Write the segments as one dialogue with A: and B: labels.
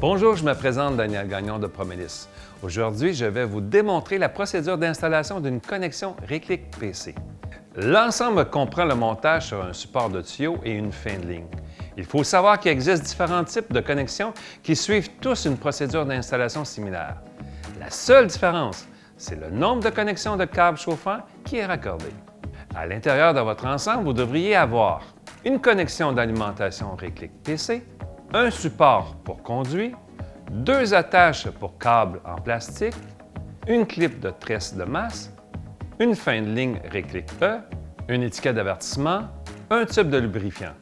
A: Bonjour, je me présente Daniel Gagnon de Promelis. Aujourd'hui, je vais vous démontrer la procédure d'installation d'une connexion Reclick PC. L'ensemble comprend le montage sur un support de tuyau et une fin de ligne. Il faut savoir qu'il existe différents types de connexions qui suivent tous une procédure d'installation similaire. La seule différence, c'est le nombre de connexions de câbles chauffants qui est raccordé. À l'intérieur de votre ensemble, vous devriez avoir une connexion d'alimentation Reclick PC, un support pour conduit, deux attaches pour câbles en plastique, une clip de tresse de masse, une fin de ligne Reclick E, une étiquette d'avertissement, un tube de lubrifiant.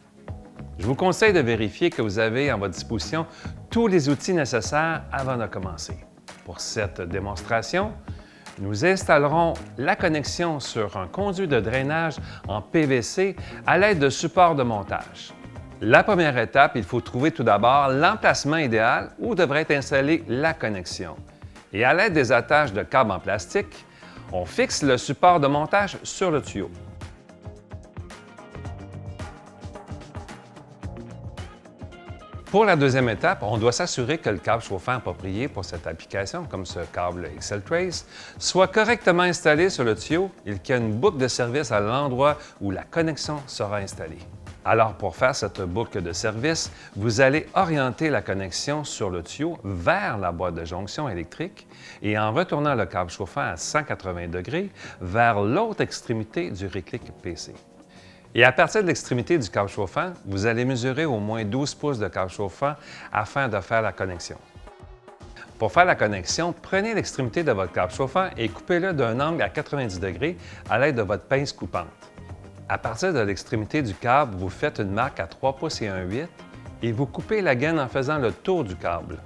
A: Je vous conseille de vérifier que vous avez à votre disposition tous les outils nécessaires avant de commencer. Pour cette démonstration, nous installerons la connexion sur un conduit de drainage en PVC à l'aide de supports de montage. La première étape, il faut trouver tout d'abord l'emplacement idéal où devrait être installée la connexion. Et à l'aide des attaches de câbles en plastique, on fixe le support de montage sur le tuyau. Pour la deuxième étape, on doit s'assurer que le câble chauffant approprié pour cette application, comme ce câble XL-Trace, soit correctement installé sur le tuyau et qu'il y ait une boucle de service à l'endroit où la connexion sera installée. Alors, pour faire cette boucle de service, vous allez orienter la connexion sur le tuyau vers la boîte de jonction électrique et en retournant le câble chauffant à 180 degrés vers l'autre extrémité du Reclick PC. Et à partir de l'extrémité du câble chauffant, vous allez mesurer au moins 12 pouces de câble chauffant afin de faire la connexion. Pour faire la connexion, prenez l'extrémité de votre câble chauffant et coupez-le d'un angle à 90 degrés à l'aide de votre pince coupante. À partir de l'extrémité du câble, vous faites une marque à 3 pouces et 1/8 et vous coupez la gaine en faisant le tour du câble.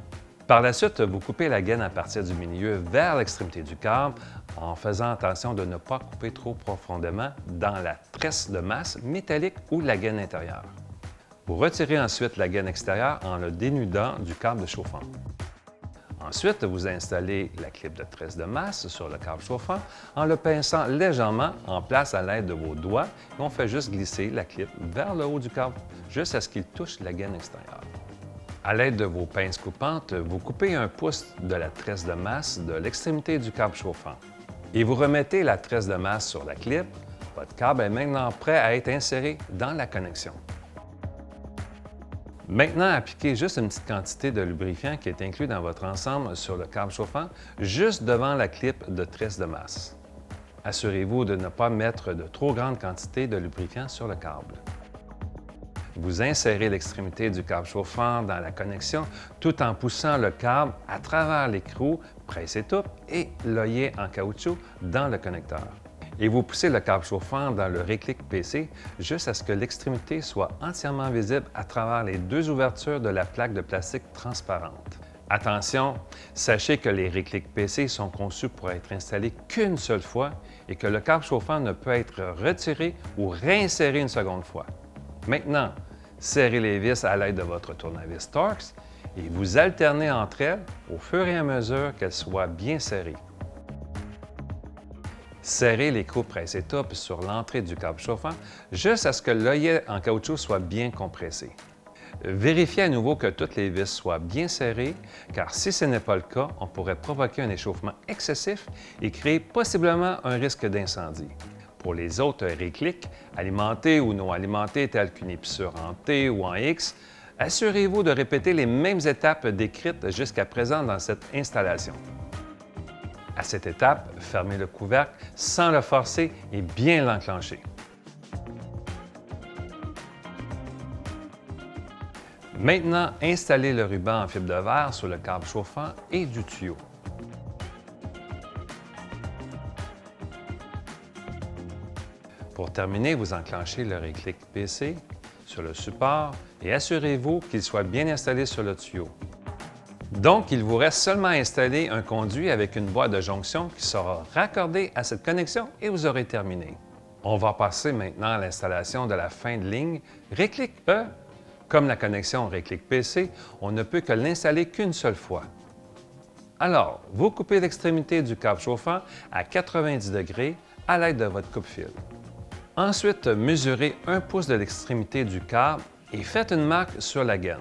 A: Par la suite, vous coupez la gaine à partir du milieu vers l'extrémité du câble en faisant attention de ne pas couper trop profondément dans la tresse de masse métallique ou la gaine intérieure. Vous retirez ensuite la gaine extérieure en le dénudant du câble chauffant. Ensuite, vous installez la clip de tresse de masse sur le câble chauffant en le pinçant légèrement en place à l'aide de vos doigts et on fait juste glisser la clip vers le haut du câble jusqu'à ce qu'il touche la gaine extérieure. À l'aide de vos pinces coupantes, vous coupez 1 pouce de la tresse de masse de l'extrémité du câble chauffant. Et vous remettez la tresse de masse sur la clip. Votre câble est maintenant prêt à être inséré dans la connexion. Maintenant, appliquez juste une petite quantité de lubrifiant qui est inclus dans votre ensemble sur le câble chauffant, juste devant la clip de tresse de masse. Assurez-vous de ne pas mettre de trop grande quantité de lubrifiant sur le câble. Vous insérez l'extrémité du câble chauffant dans la connexion tout en poussant le câble à travers l'écrou, presse-étoupe et l'œillet en caoutchouc dans le connecteur. Et vous poussez le câble chauffant dans le Reclick PC jusqu'à ce que l'extrémité soit entièrement visible à travers les deux ouvertures de la plaque de plastique transparente. Attention, sachez que les Reclick PC sont conçus pour être installés qu'une seule fois et que le câble chauffant ne peut être retiré ou réinséré une seconde fois. Maintenant, serrez les vis à l'aide de votre tournevis Torx et vous alternez entre elles au fur et à mesure qu'elles soient bien serrées. Serrez l'écrou presse-étoupe sur l'entrée du câble chauffant jusqu'à ce que l'œillet en caoutchouc soit bien compressé. Vérifiez à nouveau que toutes les vis soient bien serrées, car si ce n'est pas le cas, on pourrait provoquer un échauffement excessif et créer possiblement un risque d'incendie. Pour les autres Reclick, alimentés ou non alimentés, tels qu'une épissure en T ou en X, assurez-vous de répéter les mêmes étapes décrites jusqu'à présent dans cette installation. À cette étape, fermez le couvercle sans le forcer et bien l'enclencher. Maintenant, installez le ruban en fibre de verre sur le câble chauffant et du tuyau. Pour terminer, vous enclenchez le Reclick PC sur le support et assurez-vous qu'il soit bien installé sur le tuyau. Donc, il vous reste seulement à installer un conduit avec une boîte de jonction qui sera raccordée à cette connexion et vous aurez terminé. On va passer maintenant à l'installation de la fin de ligne Reclick E. Comme la connexion Reclick PC, on ne peut que l'installer qu'une seule fois. Alors, vous coupez l'extrémité du câble chauffant à 90 degrés à l'aide de votre coupe-fil. Ensuite, mesurez 1 pouce de l'extrémité du câble et faites une marque sur la gaine.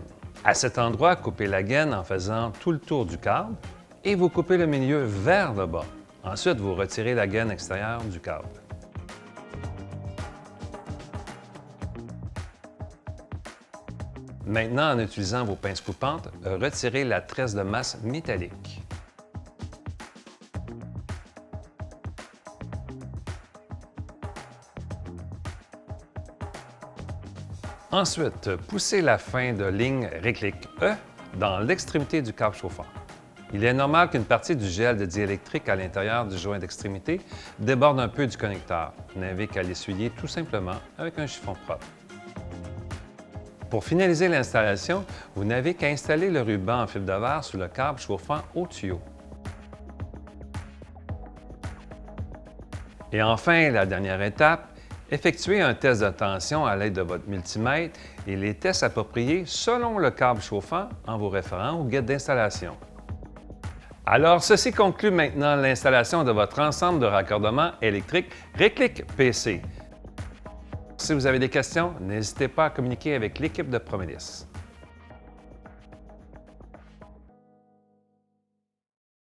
A: À cet endroit, coupez la gaine en faisant tout le tour du câble et vous coupez le milieu vers le bas. Ensuite, vous retirez la gaine extérieure du câble. Maintenant, en utilisant vos pinces coupantes, retirez la tresse de masse métallique. Ensuite, poussez la fin de ligne réclic E dans l'extrémité du câble chauffant. Il est normal qu'une partie du gel de diélectrique à l'intérieur du joint d'extrémité déborde un peu du connecteur. Vous n'avez qu'à l'essuyer tout simplement avec un chiffon propre. Pour finaliser l'installation, vous n'avez qu'à installer le ruban en fibre de verre sur le câble chauffant au tuyau. Et enfin, la dernière étape, effectuez un test de tension à l'aide de votre multimètre et les tests appropriés selon le câble chauffant en vous référant au guide d'installation. Alors, ceci conclut maintenant l'installation de votre ensemble de raccordement électrique Réclic PC. Si vous avez des questions, n'hésitez pas à communiquer avec l'équipe de Promélis.